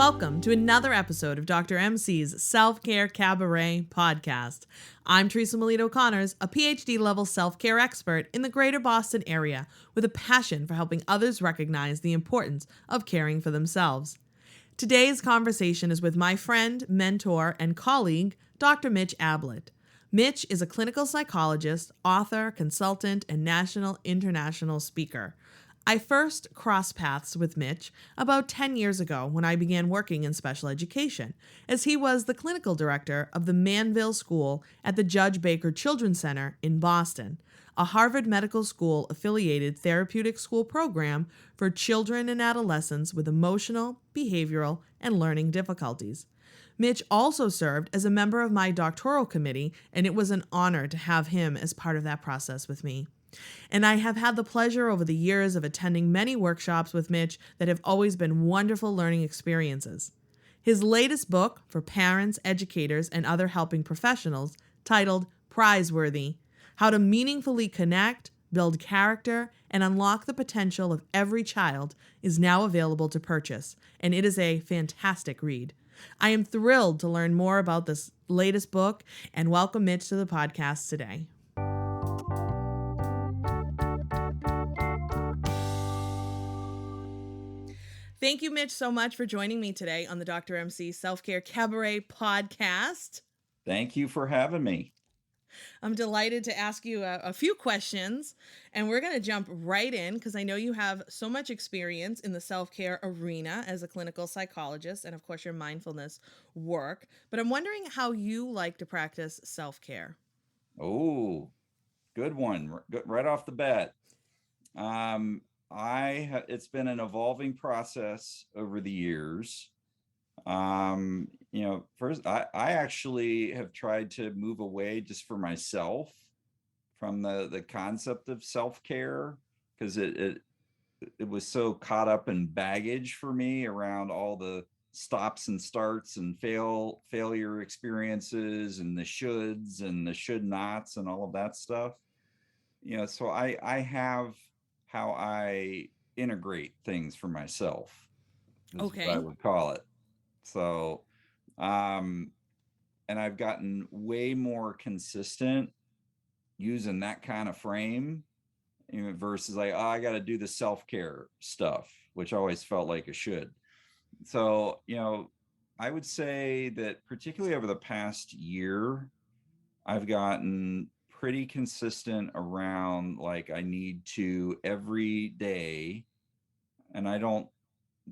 Welcome to another episode of Dr. MC's Self-Care Cabaret podcast. I'm Teresa Melito-Conners, a PhD-level self-care expert in the greater Boston area with a passion for helping others recognize the importance of caring for themselves. Today's conversation is with my friend, mentor, and colleague, Dr. Mitch Ablett. Mitch is a clinical psychologist, author, consultant, and international speaker. I first crossed paths with Mitch about 10 years ago when I began working in special education, as he was the clinical director of the Manville School at the Judge Baker Children's Center in Boston, a Harvard Medical School affiliated therapeutic school program for children and adolescents with emotional, behavioral, and learning difficulties. Mitch also served as a member of my doctoral committee, and it was an honor to have him as part of that process with me. And I have had the pleasure over the years of attending many workshops with Mitch that have always been wonderful learning experiences. His latest book for parents, educators, and other helping professionals, titled Prizeworthy: How to Meaningfully Connect, Build Character, and Unlock the Potential of Every Child, is now available to purchase, and it is a fantastic read. I am thrilled to learn more about this latest book and welcome Mitch to the podcast today. Thank you, Mitch, so much for joining me today on the Dr. MC Self-Care Cabaret podcast. Thank you for having me. I'm delighted to ask you a few questions, and we're going to jump right in because I know you have so much experience in the self-care arena as a clinical psychologist and, of course, your mindfulness work. But I'm wondering how you like to practice self-care. Oh, good one. Right off the bat. It's been an evolving process over the years. First, I actually have tried to move away just for myself from the concept of self-care, because it was so caught up in baggage for me around all the stops and starts and failure experiences and the shoulds and the should nots and all of that stuff. So I have how I integrate things for myself, is Okay. what I would call it. So, and I've gotten way more consistent using that kind of frame, versus like, oh, I got to do the self-care stuff, which always felt like a should. So, I would say that particularly over the past year, I've gotten pretty consistent around, like, I need to every day, and I don't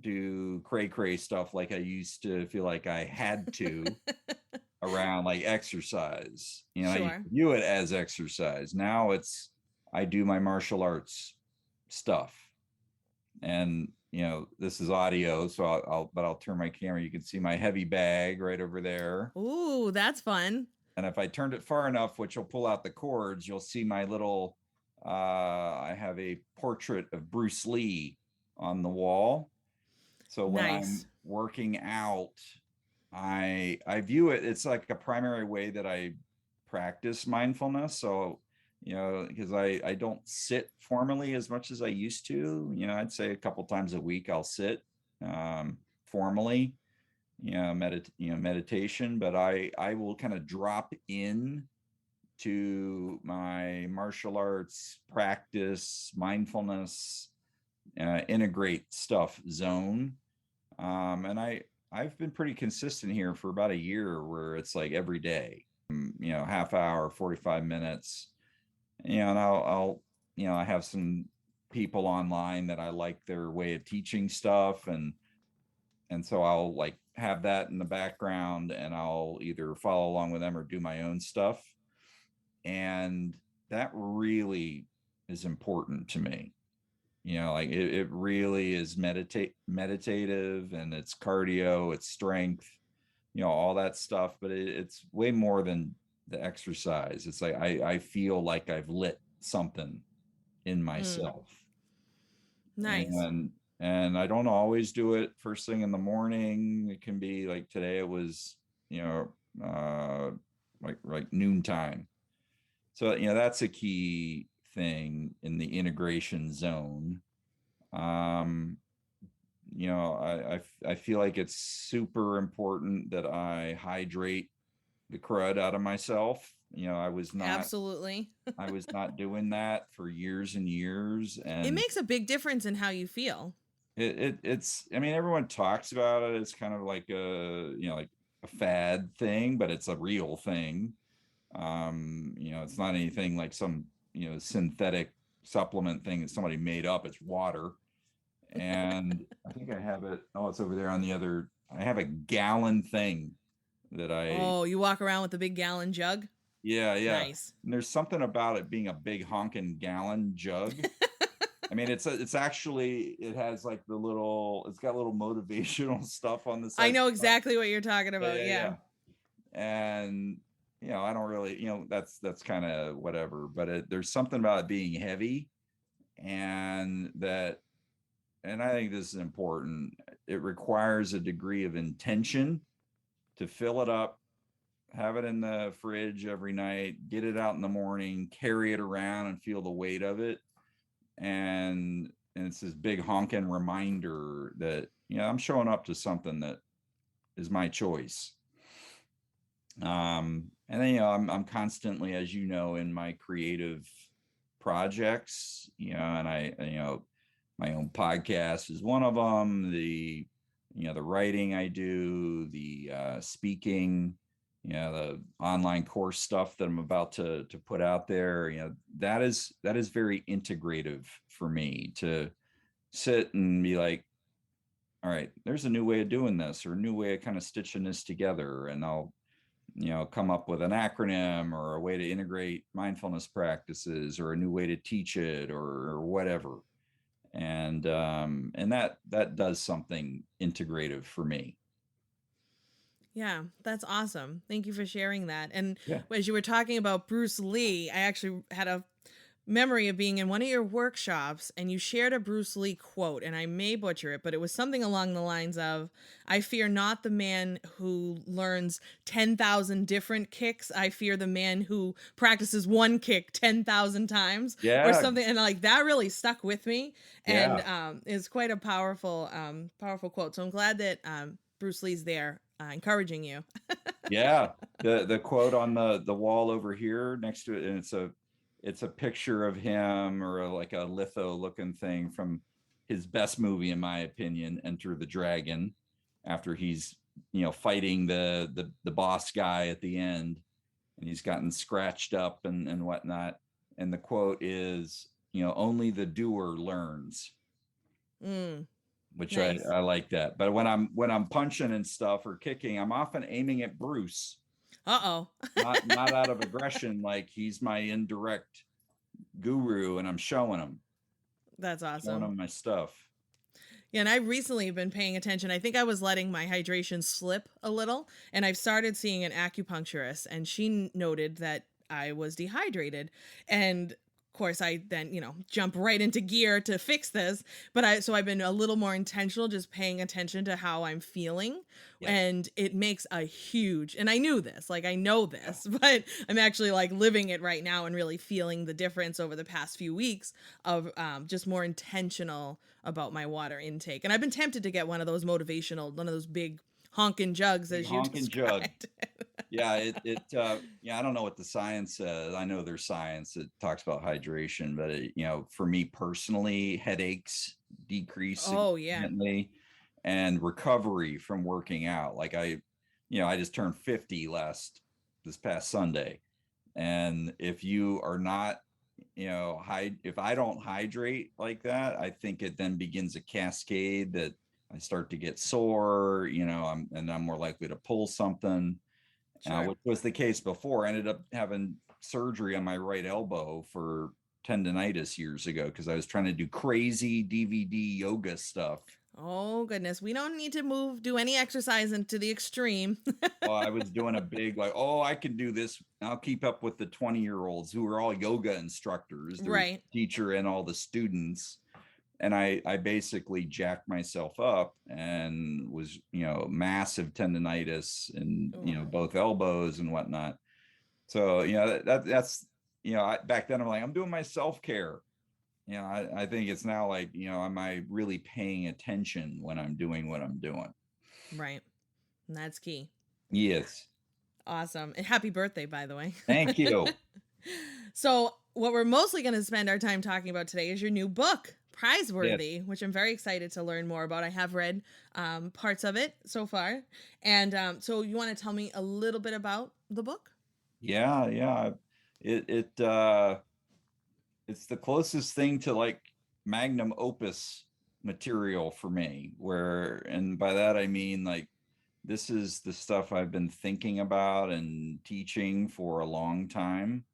do cray stuff like I used to feel like I had to around like exercise. I used Sure. to view it as exercise. Now I do my martial arts stuff. And this is audio, so I'll turn my camera. You can see my heavy bag right over there. Ooh, that's fun. And if I turned it far enough, which will pull out the cords, you'll see my little, I have a portrait of Bruce Lee on the wall. So when I'm working out, I view it's like a primary way that I practice mindfulness. So, because I don't sit formally as much as I used to. I'd say a couple times a week I'll sit formally, meditation, but I will kind of drop in to my martial arts practice, mindfulness, integrate stuff zone. And I've been pretty consistent here for about a year, where it's like every day, half hour, 45 minutes, and I'll I have some people online that I like their way of teaching stuff. And so I'll like have that in the background, and I'll either follow along with them or do my own stuff. And that really is important to me. Like it really is meditative, and it's cardio, it's strength, all that stuff. But it's way more than the exercise. It's like I feel like I've lit something in myself. Nice. And I don't always do it first thing in the morning. It can be like today it was, like noontime. So, that's a key thing in the integration zone. I feel like it's super important that I hydrate the crud out of myself. Absolutely. I was not doing that for years and years. It And makes a big difference in how you feel. it's, I mean, everyone talks about it. It's kind of like like a fad thing, but it's a real thing. It's not anything like some, synthetic supplement thing that somebody made up. It's water. And I think I have it. Oh, it's over there on the other. I have a gallon thing that I, Oh, you walk around with a big gallon jug? yeah, yeah. Nice. And there's something about it being a big honking gallon jug. I mean, it's actually, it has like it's got little motivational stuff on the I side. know exactly what you're talking Yeah, about. yeah, Yeah. yeah. And I don't really, that's kind of whatever. But there's something about it being heavy, and I think this is important. It requires a degree of intention to fill it up, have it in the fridge every night, get it out in the morning, carry it around and feel the weight of it. And it's this big honking reminder that, I'm showing up to something that is my choice. And then, I'm constantly, as you know, in my creative projects, and my own podcast is one of them. The writing I do, the speaking, the online course stuff that I'm about to put out there, that is very integrative for me to sit and be like, all right, there's a new way of doing this, or a new way of kind of stitching this together. And I'll, come up with an acronym or a way to integrate mindfulness practices, or a new way to teach it, or whatever. And that does something integrative for me. Yeah, that's awesome. Thank you for sharing that. And Yeah. as you were talking about Bruce Lee, I actually had a memory of being in one of your workshops and you shared a Bruce Lee quote, and I may butcher it, but it was something along the lines of, I fear not the man who learns 10,000 different kicks. I fear the man who practices one kick 10,000 times or Yeah. something. And like that really stuck with me and Yeah. is quite a powerful quote. So I'm glad that Bruce Lee's there encouraging you. Yeah. The quote on the wall over here next to it, and it's a picture of him, or like a litho looking thing from his best movie, in my opinion, Enter the Dragon, after he's, fighting the boss guy at the end, and he's gotten scratched up and whatnot. And the quote is, only the doer learns. Mm, Which nice. I like that. But when I'm punching and stuff or kicking, I'm often aiming at Bruce, Uh-oh. not out of aggression, like he's my indirect guru, and I'm That's showing awesome. him my stuff. Yeah, and I've recently been paying attention. I think I was letting my hydration slip a little, and I've started seeing an acupuncturist, and she noted that I was dehydrated. And of course, I then, jump right into gear to fix this. But I've been a little more intentional, just paying attention to how I'm feeling. Yes. And it makes a huge, and I knew this, like I know this, but I'm actually like living it right now and really feeling the difference over the past few weeks of just more intentional about my water intake. And I've been tempted to get one of those big honking jugs Big as you honking jug. described. Yeah, yeah, I don't know what the science says. I know there's science that talks about hydration, but for me personally, headaches decrease Oh yeah. significantly, and recovery from working out. Like I just turned 50 this past Sunday. And if you are not, if I don't hydrate like that, I think it then begins a cascade that I start to get sore, I'm more likely to pull something, Sure. which was the case before. I ended up having surgery on my right elbow for tendonitis years ago, because I was trying to do crazy DVD yoga stuff. Oh goodness, we don't need to do any exercise into the extreme. Oh, I was doing a big, like, oh, I can do this. I'll keep up with the 20-year-olds who are all yoga instructors, their Right. teacher and all the students. And I basically jacked myself up and was, massive tendonitis and, Oh. both elbows and whatnot. So, that's, back then I'm like, I'm doing my self-care. I think it's now like, am I really paying attention when I'm doing what I'm doing? Right. And that's key. Yes. Awesome. And happy birthday, by the way. Thank you. So, what we're mostly going to spend our time talking about today is your new book, Yes. Prizeworthy, which I'm very excited to learn more about. I have read parts of it so far. And so, you want to tell me a little bit about the book? Yeah, yeah. It it's the closest thing to like magnum opus material for me, and by that I mean like this is the stuff I've been thinking about and teaching for a long time.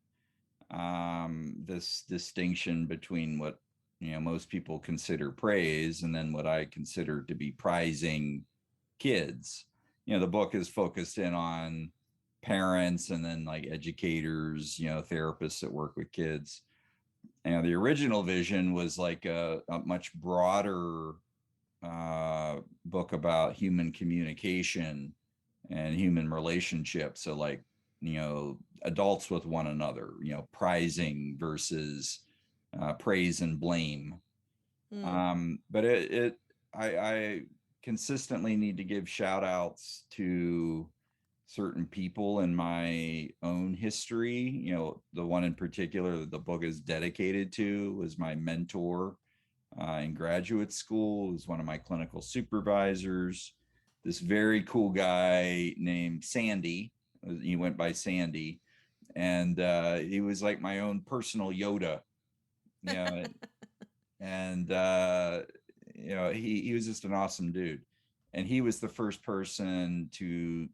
This distinction between what most people consider praise and then what I consider to be prizing kids. The book is focused in on parents and then like educators, therapists that work with kids. And the original vision was like a much broader book about human communication and human relationships. So, like, adults with one another, prizing versus praise and blame. Mm, But I consistently need to give shout outs to certain people in my own history. The one in particular that the book is dedicated to was my mentor in graduate school, was one of my clinical supervisors. This very cool guy named Sandy. He went by Sandy, and he was like my own personal Yoda. Yeah, and he was just an awesome dude, and he was the first person to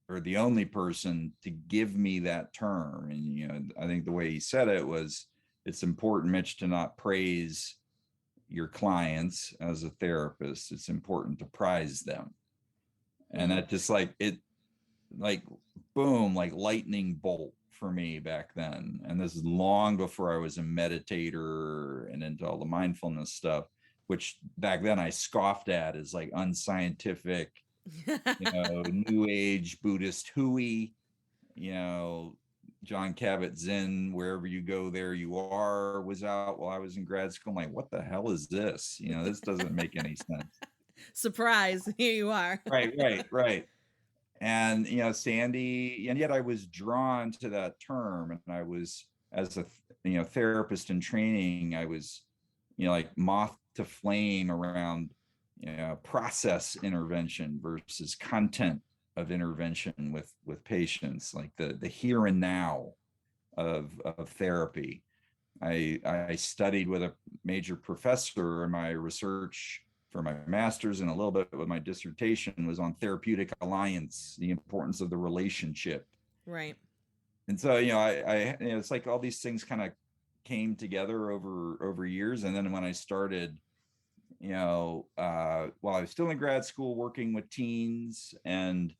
or the only person to give me that term. And I think the way he said it was, it's important, Mitch, to not praise your clients as a therapist. It's important to prize them. And mm, that just like it, like boom, like lightning bolt for me back then. And this is long before I was a meditator and into all the mindfulness stuff, which back then I scoffed at as like unscientific, new age Buddhist hooey, you know, John Kabat-Zinn, wherever you go, there you are, was out while I was in grad school. I'm like, what the hell is this? This doesn't make any sense. Surprise. Here you are. Right, right, right. And Sandy, and yet I was drawn to that term, and I was, as a therapist in training, I was like moth to flame around process intervention versus content of intervention with patients, like the here and now of therapy. I studied with a major professor in my research for my master's, and a little bit with my dissertation was on therapeutic alliance, the importance of the relationship. Right. And so, it's like all these things kind of came together over years. And then when I started, while I was still in grad school working with teens and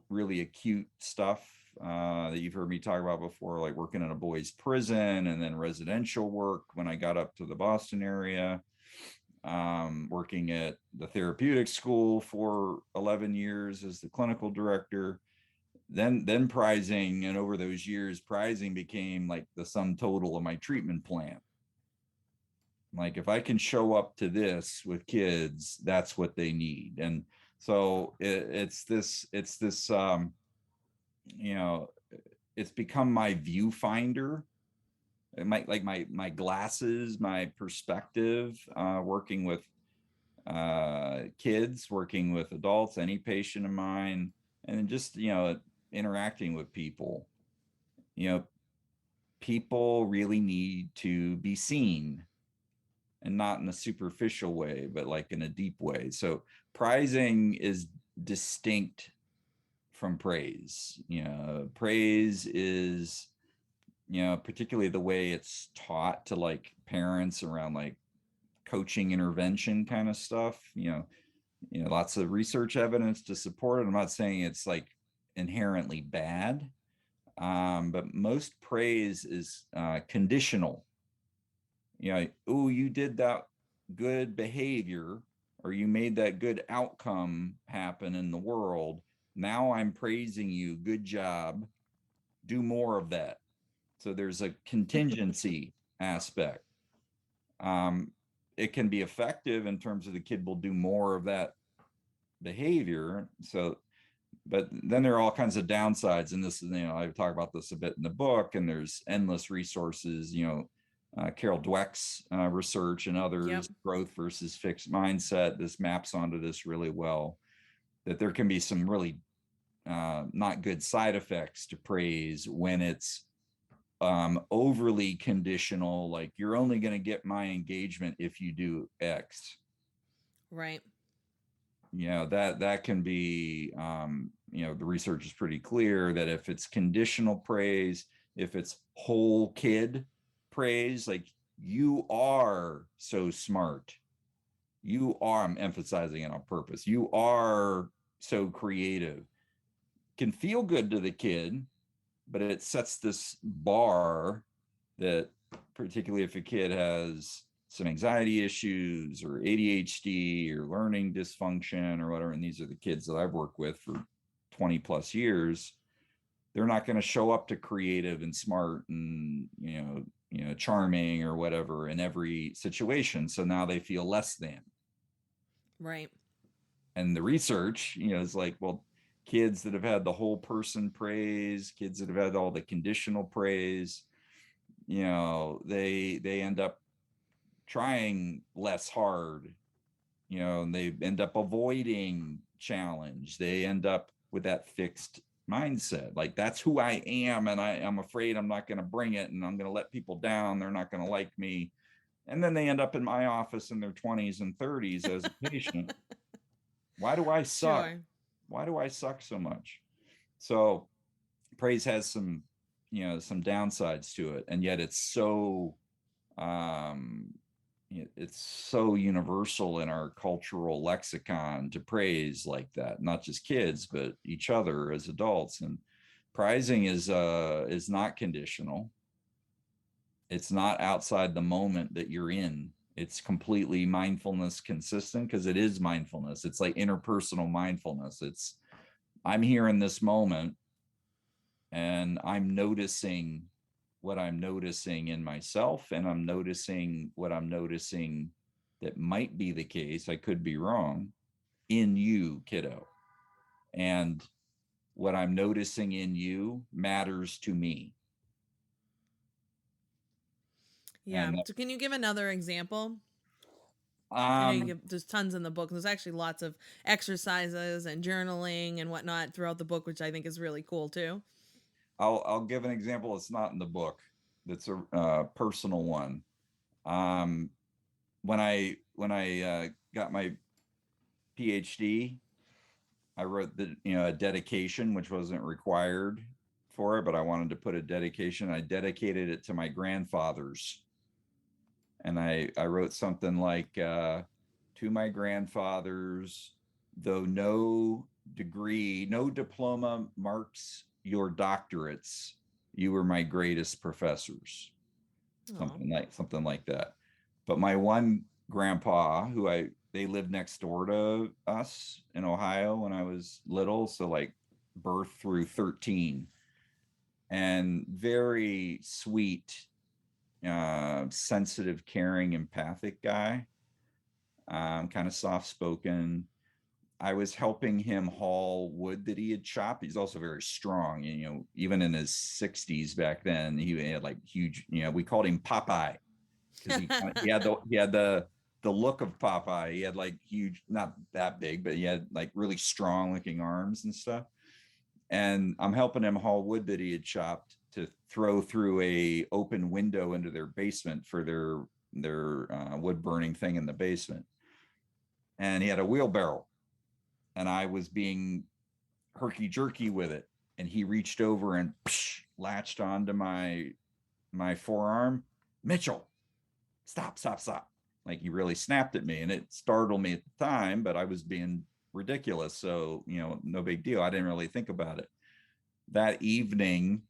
really acute stuff that you've heard me talk about before, like working in a boys' prison and then residential work when I got up to the Boston area, working at the therapeutic school for 11 years as the clinical director. Then prizing, and over those years, prizing became like the sum total of my treatment plan. Like, if I can show up to this with kids, that's what they need. And so it's this you know it's become my viewfinder. It might, like, my glasses, my perspective, working with kids, working with adults, any patient of mine, and then just interacting with people. you know People really need to be seen, and not in a superficial way, but like in a deep way. So prizing is distinct from praise. Praise is, particularly the way it's taught to like parents around like coaching intervention kind of stuff. Lots of research evidence to support it. I'm not saying it's like inherently bad, but most praise is conditional. Oh, you did that good behavior, or you made that good outcome happen in the world. Now I'm praising you. Good job. Do more of that. So there's a contingency aspect. it can be effective in terms of the kid will do more of that behavior. So, but then there are all kinds of downsides. And this is, I talk about this a bit in the book, and there's endless resources, Carol Dweck's research and Yep. others, growth versus fixed mindset. This maps onto this really well, that there can be some really not good side effects to praise when it's overly conditional, like you're only going to get my engagement if you do X. Right. That can be, the research is pretty clear that if it's conditional praise, if it's whole kid praise, like you are so smart, I'm emphasizing it on purpose, you are so creative, can feel good to the kid, but it sets this bar that, particularly if a kid has some anxiety issues or ADHD or learning dysfunction or whatever, and these are the kids that I've worked with for 20 plus years, they're not going to show up to creative and smart and charming or whatever in every situation. So now they feel less than. Right. And the research, is like, well, kids that have had the whole person praise, kids that have had all the conditional praise, they end up trying less hard, and they end up avoiding challenge. They end up with that fixed mindset, like that's who I am, and I'm afraid I'm not going to bring it, and I'm going to let people down, they're not going to like me. And then they end up in my office in their 20s and 30s as a patient. Why do I suck? Sure. Why do I suck so much? So praise has some downsides to it, and yet it's so universal in our cultural lexicon to praise like that, not just kids but each other as adults. And prizing is not conditional. It's not outside the moment that you're in. It's completely mindfulness consistent, because it is mindfulness. It's like interpersonal mindfulness. It's, I'm here in this moment, and I'm noticing what I'm noticing in myself, and I'm noticing what I'm noticing that might be the case, I could be wrong, in you, kiddo. And what I'm noticing in you matters to me. Yeah. And So can you give another example? I know you um, give, there's tons in the book. There's actually lots of exercises and journaling and whatnot throughout the book, which I think is really cool too. I'll give an example that's not in the book. That's a personal one. Um, when I got my PhD, I wrote a dedication, which wasn't required for it, but I wanted to put a dedication. I dedicated it to my grandfathers, and I wrote something like, to my grandfathers, though no degree, no diploma marks your doctorates, you were my greatest professors. Oh. Something like that. But my one grandpa, they lived next door to us in Ohio when I was little, so like birth through 13, and very sweet, sensitive, caring, empathic guy, kind of soft spoken. I was helping him haul wood that he had chopped. He's also very strong. Even in his 60s back then, he had like huge, we called him Popeye, because he had the look of Popeye. He had like huge, not that big, but he had like really strong looking arms and stuff. And I'm helping him haul wood that he had chopped to throw through a open window into their basement for their wood burning thing in the basement. And he had a wheelbarrow, and I was being herky jerky with it, and he reached over and latched onto my forearm. Mitchell, stop, stop, stop. Like, he really snapped at me, and it startled me at the time, but I was being ridiculous. So, no big deal. I didn't really think about it. That evening,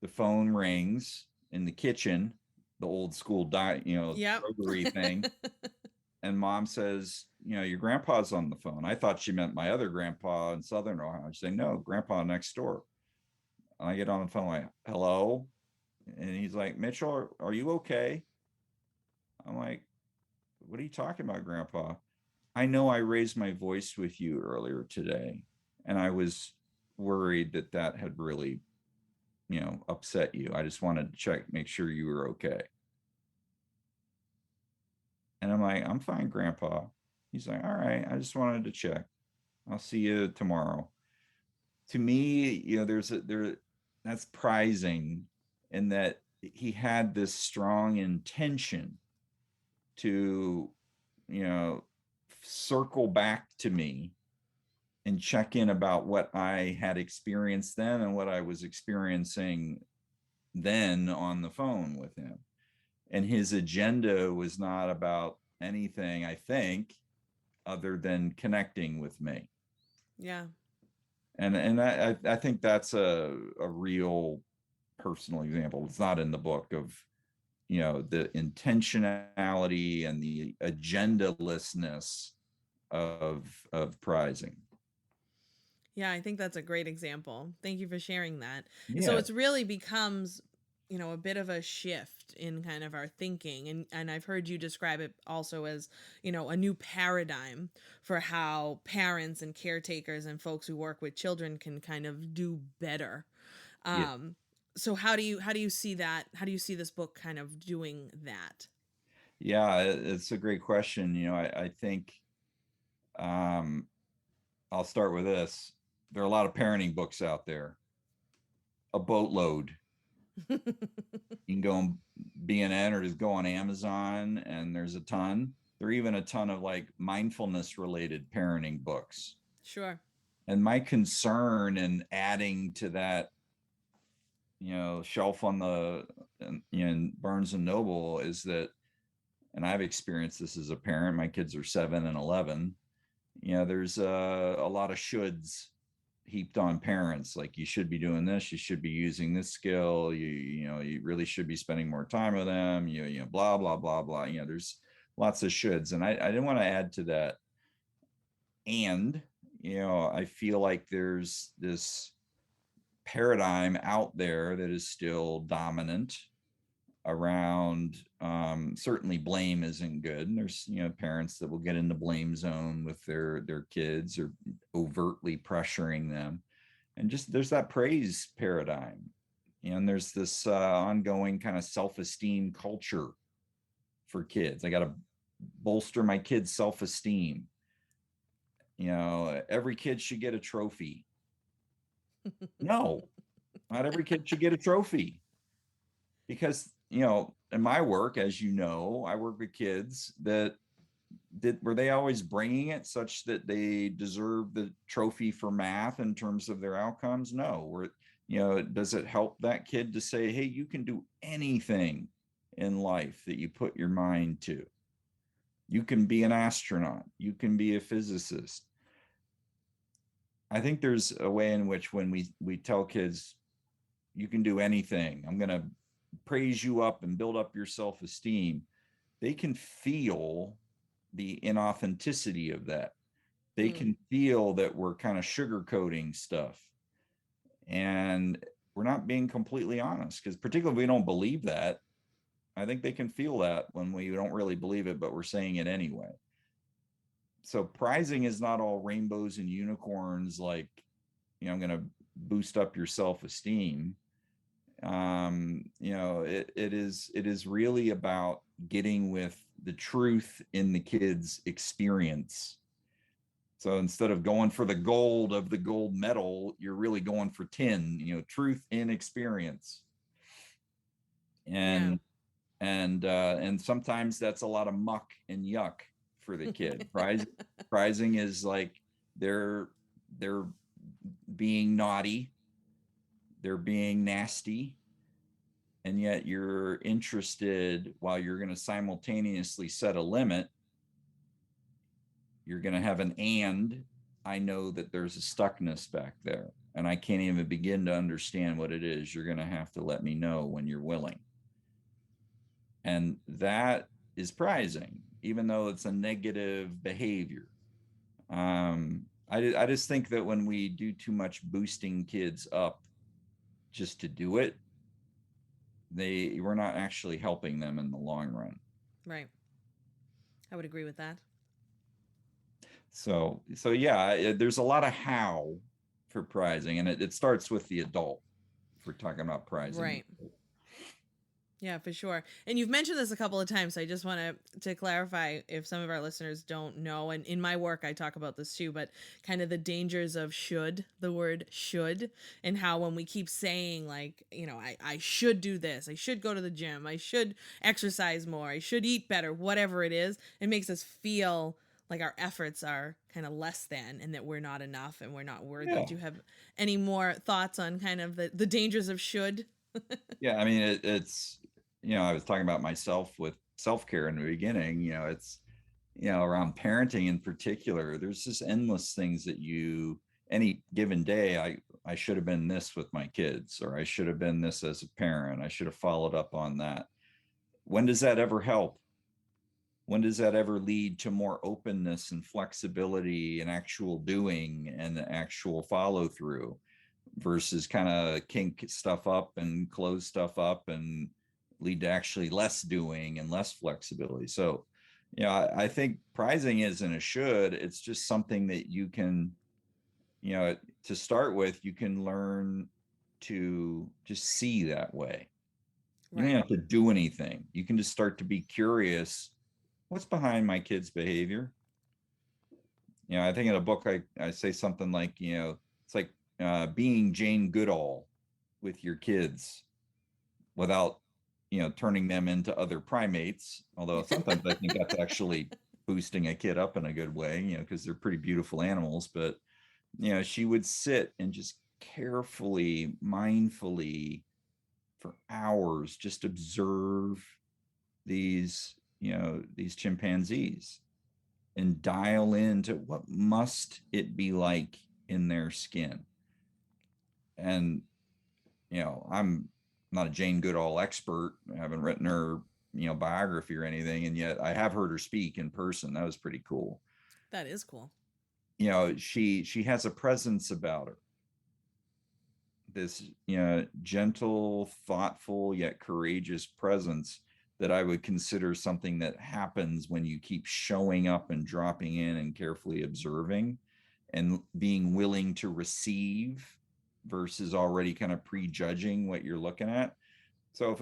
the phone rings in the kitchen, the old school Yep. rotary thing. And mom says, your grandpa's on the phone. I thought she meant my other grandpa in Southern Ohio. She said, no, grandpa next door. And I get on the phone, like, hello. And he's like, Mitchell, are you okay? I'm like, what are you talking about, Grandpa? I know I raised my voice with you earlier today, and I was worried that that had really, upset you. I just wanted to check, make sure you were okay. And I'm like, I'm fine, Grandpa. He's like, all right, I just wanted to check. I'll see you tomorrow. To me, there that's prizing in that he had this strong intention to, you know, circle back to me and check in about what I had experienced then and what I was experiencing then on the phone with him. And his agenda was not about anything, I think, other than connecting with me. Yeah. And I think that's a real personal example. It's not in the book of, the intentionality and the agendalessness of prizing. Yeah, I think that's a great example. Thank you for sharing that. And so Yeah. it's really becomes, a bit of a shift in kind of our thinking. And I've heard you describe it also as, a new paradigm for how parents and caretakers and folks who work with children can kind of do better. Yeah. So how do you see that? How do you see this book kind of doing that? Yeah, it's a great question. I think um, I'll start with this. There are a lot of parenting books out there, a boatload. You can go on BNN or just go on Amazon, and there's a ton. There are even a ton of like mindfulness related parenting books. Sure. And my concern in adding to that, shelf on in Barnes and Noble is that, and I've experienced this as a parent. My kids are 7 and 11. There's a lot of shoulds heaped on parents, like you should be doing this, you should be using this skill, you really should be spending more time with them, blah blah blah blah. There's lots of shoulds, and I didn't want to add to that. And I feel like there's this paradigm out there that is still dominant around, certainly blame isn't good, and there's parents that will get in the blame zone with their kids or overtly pressuring them, and just there's that praise paradigm, and there's this ongoing kind of self-esteem culture for kids. I got to bolster my kids' self-esteem. Every kid should get a trophy. No, not every kid should get a trophy, because in my work, as I work with kids that were they always bringing it such that they deserve the trophy for math in terms of their outcomes? No. Does it help that kid to say, hey, you can do anything in life that you put your mind to? You can be an astronaut, you can be a physicist. I think there's a way in which when we tell kids you can do anything, I'm going to praise you up and build up your self-esteem, they can feel the inauthenticity of that. They can feel that we're kind of sugarcoating stuff, and we're not being completely honest, because particularly if we don't believe that, I think they can feel that when we don't really believe it, but we're saying it anyway. So prizing is not all rainbows and unicorns, like, I'm going to boost up your self-esteem. It is really about getting with the truth in the kid's experience. So instead of going for the gold of the gold medal, you're really going for tin, truth in experience. Yeah. And sometimes that's a lot of muck and yuck for the kid. Prizing is like they're being naughty, they're being nasty, and yet you're interested, while you're going to simultaneously set a limit, you're going to have and I know that there's a stuckness back there, and I can't even begin to understand what it is. You're going to have to let me know when you're willing. And that is prizing, even though it's a negative behavior. I just think that when we do too much boosting kids up just to do it, we're not actually helping them in the long run. Right. I would agree with that. So yeah, there's a lot of how for prizing, and it starts with the adult. If we're talking about prizing. Right. Yeah, for sure. And you've mentioned this a couple of times, so I just want to clarify if some of our listeners don't know. And in my work, I talk about this too, but kind of the dangers of should, the word should, and how when we keep saying, like, I should do this, I should go to the gym, I should exercise more, I should eat better, whatever it is, it makes us feel like our efforts are kind of less than and that we're not enough and we're not worthy. Yeah. Do you have any more thoughts on kind of the dangers of should? Yeah, I mean, it's, I was talking about myself with self-care in the beginning. It's, around parenting in particular, there's just endless things that any given day, I should have been this with my kids, or I should have been this as a parent, I should have followed up on that. When does that ever help? When does that ever lead to more openness and flexibility and actual doing and actual follow through, versus kind of kink stuff up and close stuff up and lead to actually less doing and less flexibility? So, I think prizing isn't a should. It's just something that you can, to start with, you can learn to just see that way. You don't Right. have to do anything. You can just start to be curious. What's behind my kid's behavior? I think in a book, I say something like, it's like being Jane Goodall with your kids without, turning them into other primates. Although sometimes I think that's actually boosting a kid up in a good way, because they're pretty beautiful animals. But, she would sit and just carefully, mindfully for hours, just observe these chimpanzees and dial into what must it be like in their skin. And I'm not a Jane Goodall expert. I haven't written her biography or anything, and yet I have heard her speak in person. That was pretty cool. That is cool. She has a presence about her, this gentle, thoughtful, yet courageous presence that I would consider something that happens when you keep showing up and dropping in and carefully observing and being willing to receive versus already kind of prejudging what you're looking at. So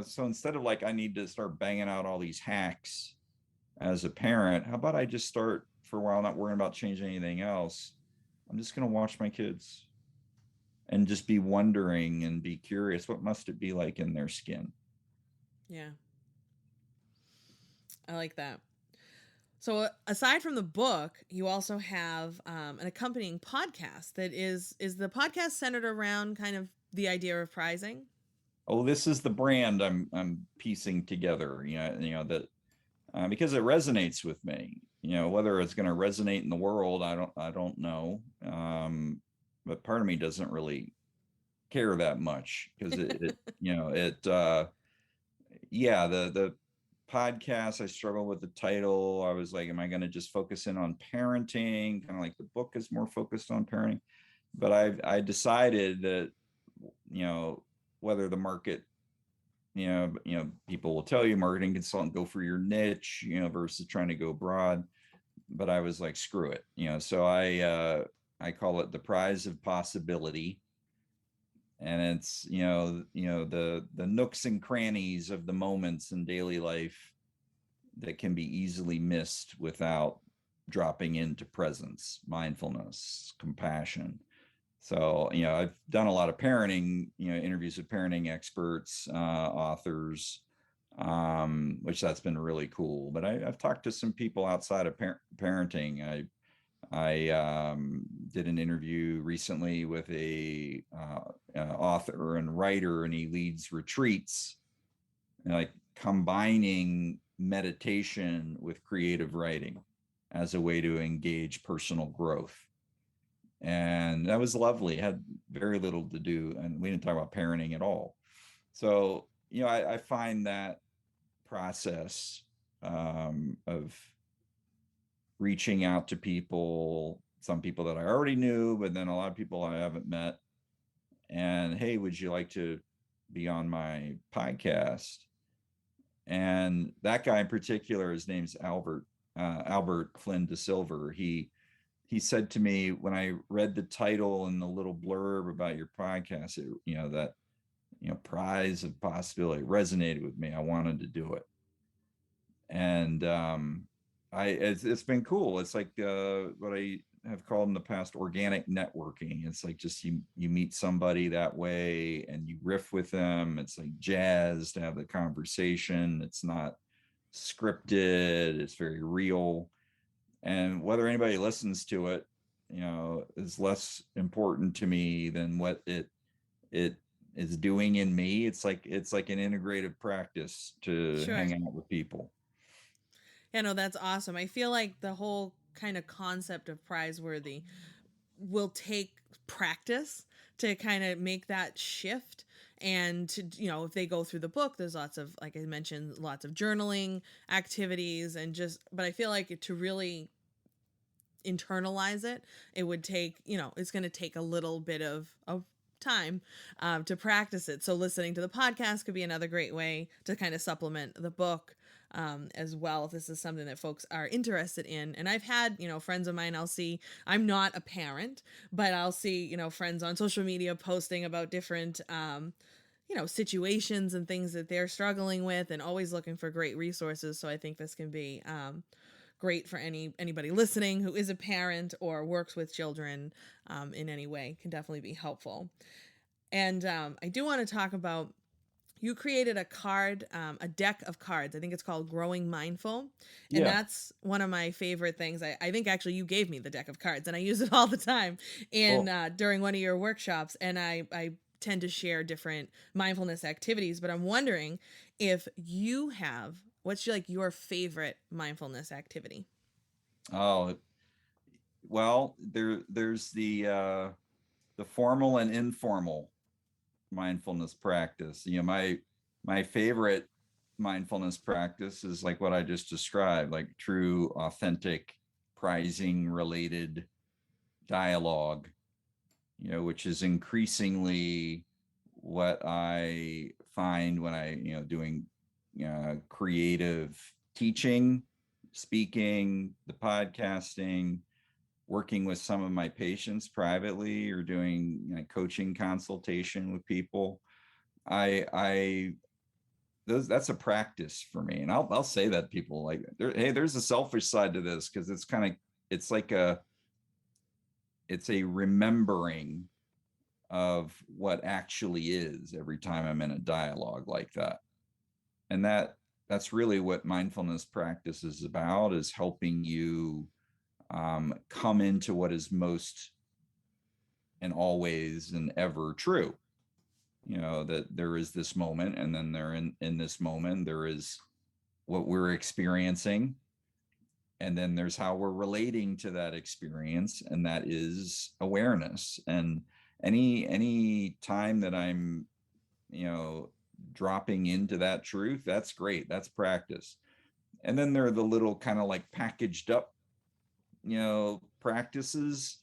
so instead of like, I need to start banging out all these hacks as a parent, how about I just start for a while, not worrying about changing anything else? I'm just going to watch my kids and just be wondering and be curious. What must it be like in their skin? Yeah. I like that. So aside from the book, you also have an accompanying podcast. That is the podcast centered around kind of the idea of prizing? Oh, this is the brand I'm piecing together. That because it resonates with me. Whether it's going to resonate in the world, I don't know. But part of me doesn't really care that much, because the podcast, I struggle with the title. I was like, am I going to just focus in on parenting, kind of like the book is more focused on parenting? But I decided that, whether the market, people will tell you, marketing consultant, go for your niche, versus trying to go broad. But I was like, screw it. So I call it the prize of possibility. And it's, the nooks and crannies of the moments in daily life that can be easily missed without dropping into presence, mindfulness, compassion. So, I've done a lot of parenting, interviews with parenting experts, authors, which that's been really cool. But I've talked to some people outside of parenting. I did an interview recently with a author and writer, and he leads retreats, like combining meditation with creative writing as a way to engage personal growth. And that was lovely. It had very little to do, and we didn't talk about parenting at all. So, I find that process of reaching out to people, some people that I already knew, but then a lot of people I haven't met, and, hey, would you like to be on my podcast? And that guy in particular, his name's Albert Flynn de Silver. He said to me when I read the title and the little blurb about your podcast, that prize of possibility resonated with me. I wanted to do it. And it's been cool. It's like what I have called in the past organic networking. It's like just you meet somebody that way and you riff with them. It's like jazz to have the conversation. It's not scripted. It's very real. And whether anybody listens to it, is less important to me than what it is doing in me. It's like an integrative practice to Sure. hang out with people. Yeah, no, that's awesome. I feel like the whole kind of concept of Prizeworthy will take practice to kind of make that shift. And to, if they go through the book, there's lots of, like I mentioned, lots of journaling activities and but I feel like to really internalize it, it would take, it's going to take a little bit of time to practice it. So listening to the podcast could be another great way to kind of supplement the book as well, if this is something that folks are interested in. And I've had, friends of mine, I'm not a parent, but I'll see, friends on social media posting about different, situations and things that they're struggling with, and always looking for great resources. So I think this can be great for anybody listening who is a parent or works with children in any way. Can definitely be helpful. And I do want to talk about, you created a deck of cards. I think it's called Growing Mindful. And Yeah. that's one of my favorite things. I think actually you gave me the deck of cards and I use it all the time in Well, during one of your workshops. And I tend to share different mindfulness activities, but I'm wondering if you have, what's your favorite mindfulness activity? oh, well, there's the formal and informal mindfulness practice. My favorite mindfulness practice is like what I just described, like true, authentic, prizing related dialogue, which is increasingly what I find when I, doing creative teaching, speaking, the podcasting, working with some of my patients privately, or doing coaching consultation with people. I that's a practice for me, and I'll say that people like, hey, there's a selfish side to this, because it's like it's a remembering of what actually is every time I'm in a dialogue like that. And that's really what mindfulness practice is about, is helping you come into what is most and always and ever true. That there is this moment, and then in this moment there is what we're experiencing, and then there's how we're relating to that experience, and that is awareness. And any time that I'm you know dropping into that truth, that's great, that's practice. And then there are the little kind of like packaged up practices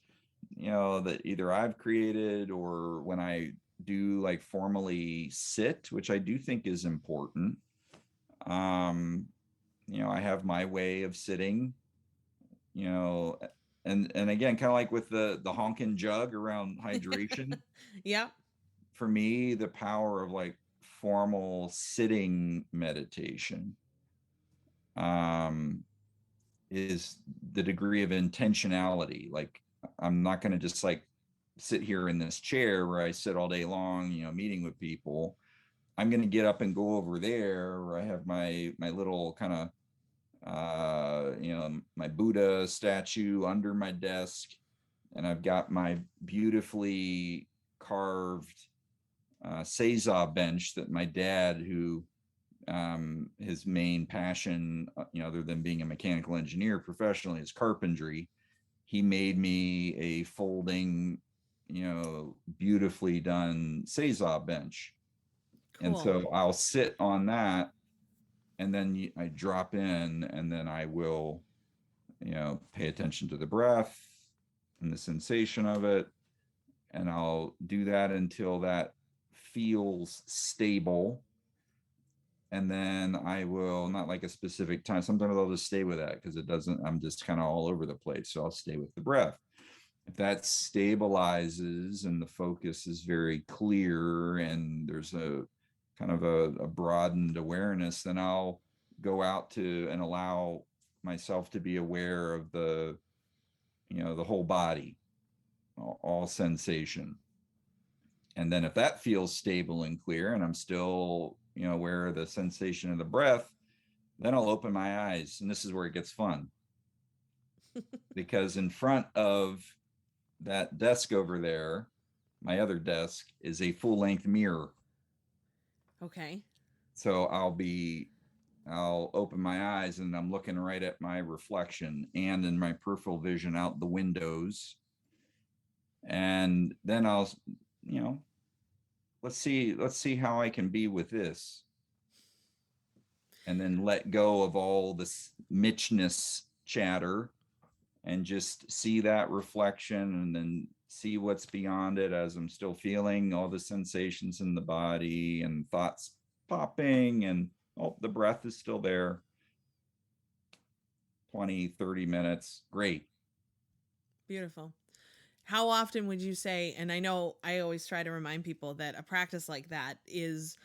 that either I've created, or when I do like formally sit, which I do think is important. um I have my way of sitting, you know and again, kind of like with the honkin' jug around hydration. Yeah. For me, the power of like formal sitting meditation um is the degree of intentionality. Like, I'm not going to just like sit here in this chair where I sit all day long, meeting with people. I'm going to get up and go over there where I have my little kind of my Buddha statue under my desk, and I've got my beautifully carved seiza bench that my dad, who his main passion, other than being a mechanical engineer professionally, is carpentry. He made me a folding, beautifully done seiza bench. And Cool. so I'll sit on that, and then I drop in, and then I will, pay attention to the breath and the sensation of it. And I'll do that until that feels stable. and then I will, not like a specific time. Sometimes I'll just stay with that because it doesn't, I'm just kind of all over the place. So I'll stay with the breath. If that stabilizes and the focus is very clear and there's a kind of a broadened awareness, then I'll go out to and allow myself to be aware of the, the whole body, all sensation. And then if that feels stable and clear and I'm still, aware of the sensation of the breath, then I'll open my eyes. And this is where it gets fun. Because in front of that desk over there, my other desk, is a full-length mirror. Okay. So I'll open my eyes and I'm looking right at my reflection and in my peripheral vision out the windows. And then I'll, let's see how I can be with this. And then let go of all this Mitchness chatter and just see that reflection and then see what's beyond it as I'm still feeling all the sensations in the body and thoughts popping and the breath is still there. 20, 30 minutes. Great. Beautiful. How often would you say, and I know I always try to remind people that a practice like that is,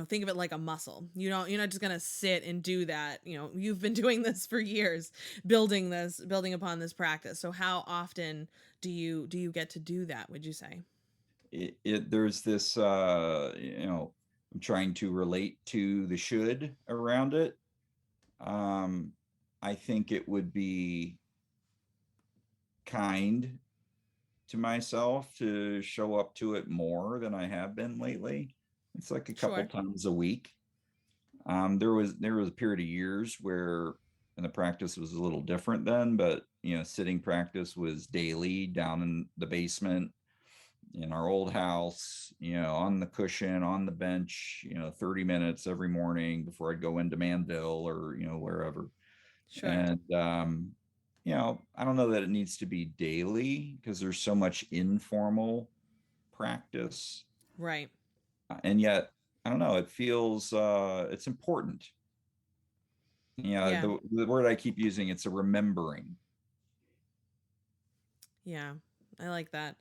think of it like a muscle. You're not just going to sit and do that. You've been doing this for years, building upon this practice. So how often do you get to do that, would you say? There's this, I'm trying to relate to the should around it. I think it would be kind to myself to show up to it more than I have been lately. It's like a couple Sure. times a week. There was a period of years where, and the practice was a little different then, but sitting practice was daily down in the basement in our old house, on the cushion, on the bench, 30 minutes every morning before I'd go into Manville or, wherever. Sure. And, I don't know that it needs to be daily because there's so much informal practice. Right. And yet, I don't know, it feels, it's important. Yeah. The word I keep using, it's a remembering. Yeah. I like that.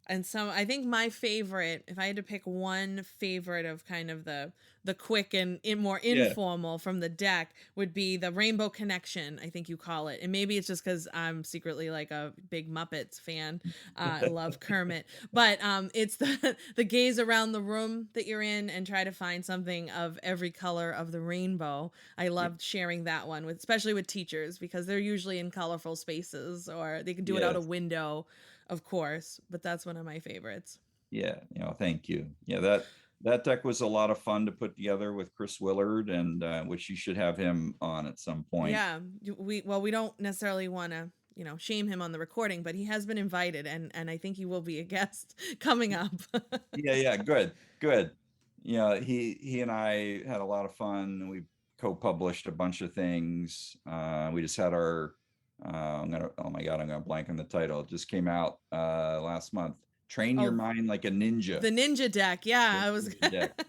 And I think my favorite, if I had to pick one favorite of kind of the quick and more Yeah. informal from the deck, would be the Rainbow Connection, I think you call it. And maybe it's just because I'm secretly like a big Muppets fan. I love Kermit, but it's the gaze around the room that you're in and try to find something of every color of the rainbow. I loved sharing that one with, especially with teachers, because they're usually in colorful spaces or they can do it out a Yes. window, of course, but that's one of my favorites. Yeah. Thank you. Yeah. That deck was a lot of fun to put together with Chris Willard, and which you should have him on at some point. Yeah, we don't necessarily want to, shame him on the recording, but he has been invited, and I think he will be a guest coming up. Yeah. Good. Good. He and I had a lot of fun. We co-published a bunch of things. We just had our, oh my God, I'm gonna blank on the title. It just came out last month. Train Your Oh, Mind Like a Ninja. the Ninja deck. Yeah, The I was. Ninja deck.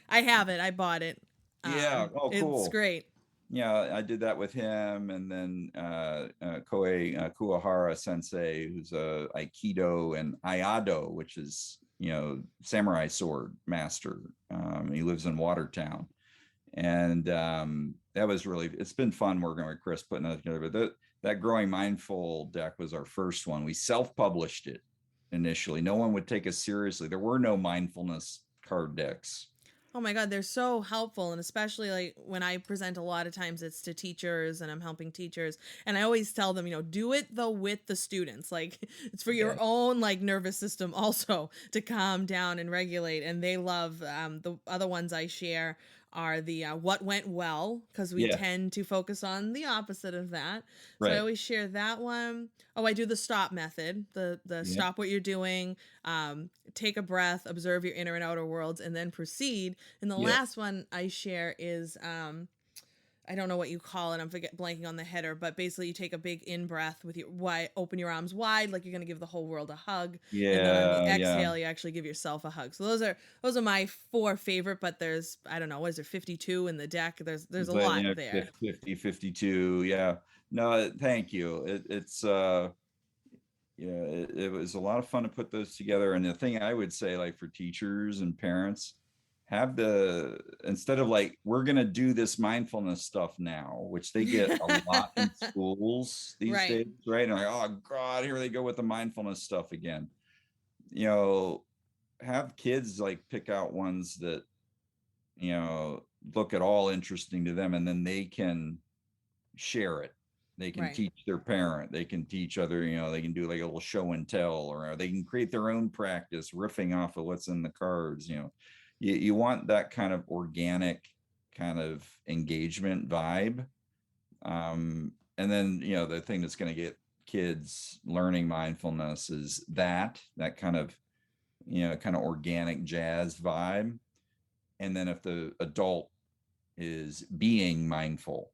I have it. I bought it. Yeah. Oh, It's cool. great. Yeah, I did that with him, and then Koei Kuwahara Sensei, who's a Aikido and Ayado, which is samurai sword master. He lives in Watertown, and that was really, it's been fun working with Chris putting that together. But that Growing Mindful deck was our first one. We self-published it initially. No one would take us seriously. There were no mindfulness card decks. Oh my God, they're so helpful. And especially like when I present, a lot of times it's to teachers and I'm helping teachers. And I always tell them, do it though with the students. Like it's for your Yeah. own like nervous system also to calm down and regulate. And they love the other ones I share are the what went well, because we Yeah. tend to focus on the opposite of that. So I Right. always share that one. Oh, I do the stop method, the Yeah. stop what you're doing, take a breath, observe your inner and outer worlds, and then proceed. And the Yeah. last one I share is I don't know what you call it. I'm blanking on the header, but basically you take a big in breath with your open your arms wide, like you're going to give the whole world a hug. And then on the Yeah. exhale, you actually give yourself a hug. So those are my 4 favorite, but there's, I don't know, what is there, 52 in the deck? There's a But lot there. 50, 52. Yeah. No, thank you. It's it was a lot of fun to put those together. And the thing I would say, like for teachers and parents, instead of like, we're going to do this mindfulness stuff now, which they get a lot in schools these Right. days, right? And like, oh God, here they go with the mindfulness stuff again. You know, have kids like pick out ones that, look at all interesting to them, and then they can share it. They can Right. teach their parent, they can teach other, they can do like a little show and tell, or they can create their own practice riffing off of what's in the cards. You want that kind of organic kind of engagement vibe. And then, the thing that's going to get kids learning mindfulness is that kind of, kind of organic jazz vibe. And then if the adult is being mindful,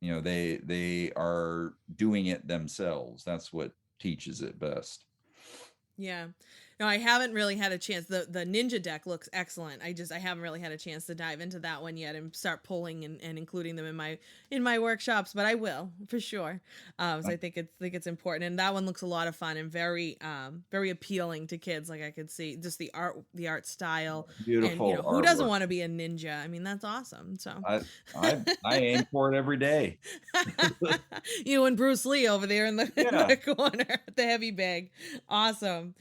they are doing it themselves. That's what teaches it best. Yeah. No, I haven't really had a chance. The ninja deck looks excellent. I haven't really had a chance to dive into that one yet and start pulling and including them in my workshops, but I will for sure. So I think it's important, and that one looks a lot of fun and very very appealing to kids. Like I could see just the art style. Beautiful. And who doesn't want to be a ninja? I mean, that's awesome. So I aim for it every day. You and Bruce Lee over there in the corner, the heavy bag. Awesome.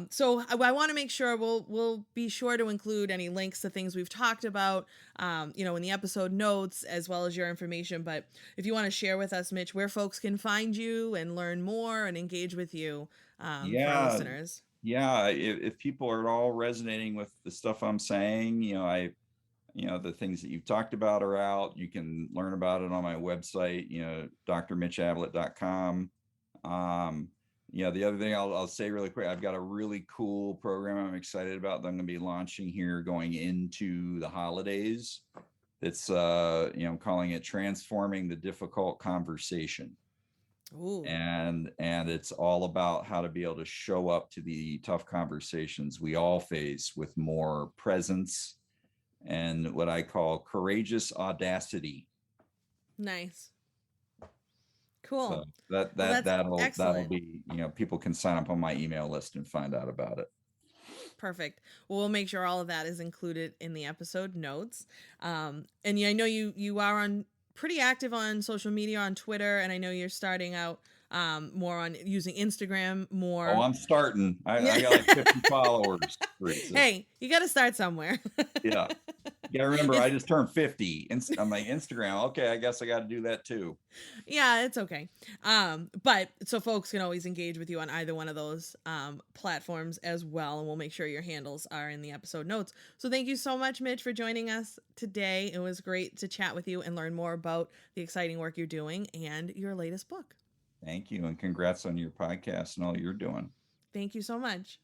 So I want to make sure we'll be sure to include any links to things we've talked about, in the episode notes, as well as your information. But if you want to share with us, Mitch, where folks can find you and learn more and engage with you, for our listeners. Yeah. If people are at all resonating with the stuff I'm saying, the things that you've talked about are out. You can learn about it on my website, drmitchablett.com. The other thing I'll say really quick, I've got a really cool program I'm excited about that I'm going to be launching here going into the holidays. It's, I'm calling it Transforming the Difficult Conversation. Ooh. And it's all about how to be able to show up to the tough conversations we all face with more presence and what I call courageous audacity. Nice. Cool. So that'll be, people can sign up on my email list and find out about it. Perfect. Well, we'll make sure all of that is included in the episode notes. And I know you are pretty active on social media, on Twitter, and I know you're starting out more on using Instagram more. Oh, I'm starting. I got like 50 followers. Hey, you got to start somewhere. Yeah. You gotta remember, I just turned 50 on my Instagram. Okay, I guess I got to do that too. Yeah, it's okay. But so folks can always engage with you on either one of those platforms as well, and we'll make sure your handles are in the episode notes. So thank you so much, Mitch, for joining us today. It was great to chat with you and learn more about the exciting work you're doing and your latest book. Thank you, and congrats on your podcast and all you're doing. Thank you so much.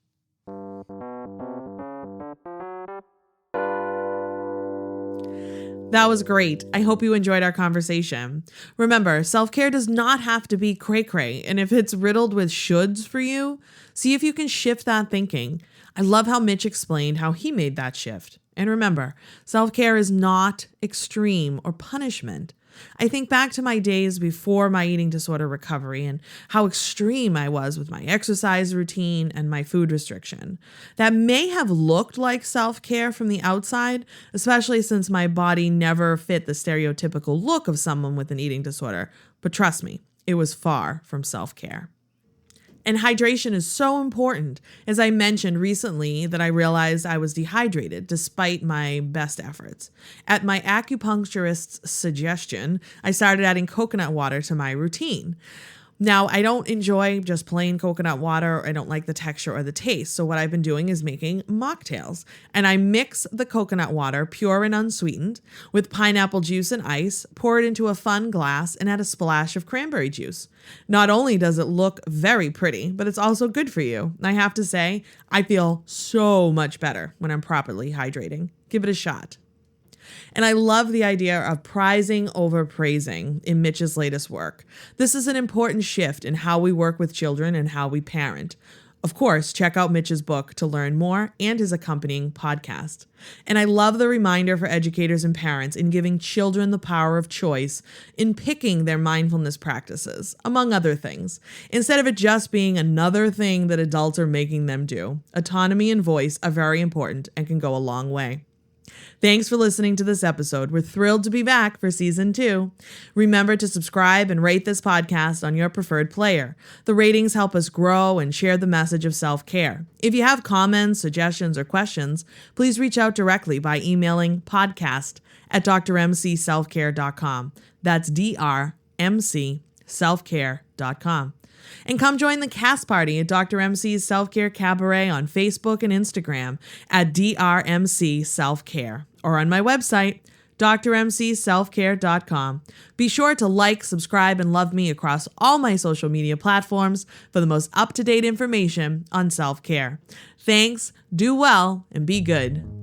That was great. I hope you enjoyed our conversation. Remember, self-care does not have to be cray-cray, and if it's riddled with shoulds for you, see if you can shift that thinking. I love how Mitch explained how he made that shift. And remember, self-care is not extreme or punishment. I think back to my days before my eating disorder recovery and how extreme I was with my exercise routine and my food restriction. That may have looked like self-care from the outside, especially since my body never fit the stereotypical look of someone with an eating disorder. But trust me, it was far from self-care. And hydration is so important. As I mentioned recently that I realized I was dehydrated despite my best efforts. At my acupuncturist's suggestion, I started adding coconut water to my routine. Now, I don't enjoy just plain coconut water. I don't like the texture or the taste. So what I've been doing is making mocktails. And I mix the coconut water, pure and unsweetened, with pineapple juice and ice, pour it into a fun glass, and add a splash of cranberry juice. Not only does it look very pretty, but it's also good for you. I have to say, I feel so much better when I'm properly hydrating. Give it a shot. And I love the idea of prizing over praising in Mitch's latest work. This is an important shift in how we work with children and how we parent. Of course, check out Mitch's book to learn more and his accompanying podcast. And I love the reminder for educators and parents in giving children the power of choice in picking their mindfulness practices, among other things, instead of it just being another thing that adults are making them do. Autonomy and voice are very important and can go a long way. Thanks for listening to this episode. We're thrilled to be back for season 2. Remember to subscribe and rate this podcast on your preferred player. The ratings help us grow and share the message of self-care. If you have comments, suggestions, or questions, please reach out directly by emailing podcast@drmcselfcare.com. That's drmcselfcare.com. And come join the cast party at Dr. MC's Self-Care Cabaret on Facebook and Instagram at DRMC Self-Care or on my website, drmcselfcare.com. Be sure to like, subscribe, and love me across all my social media platforms for the most up-to-date information on self-care. Thanks, do well, and be good.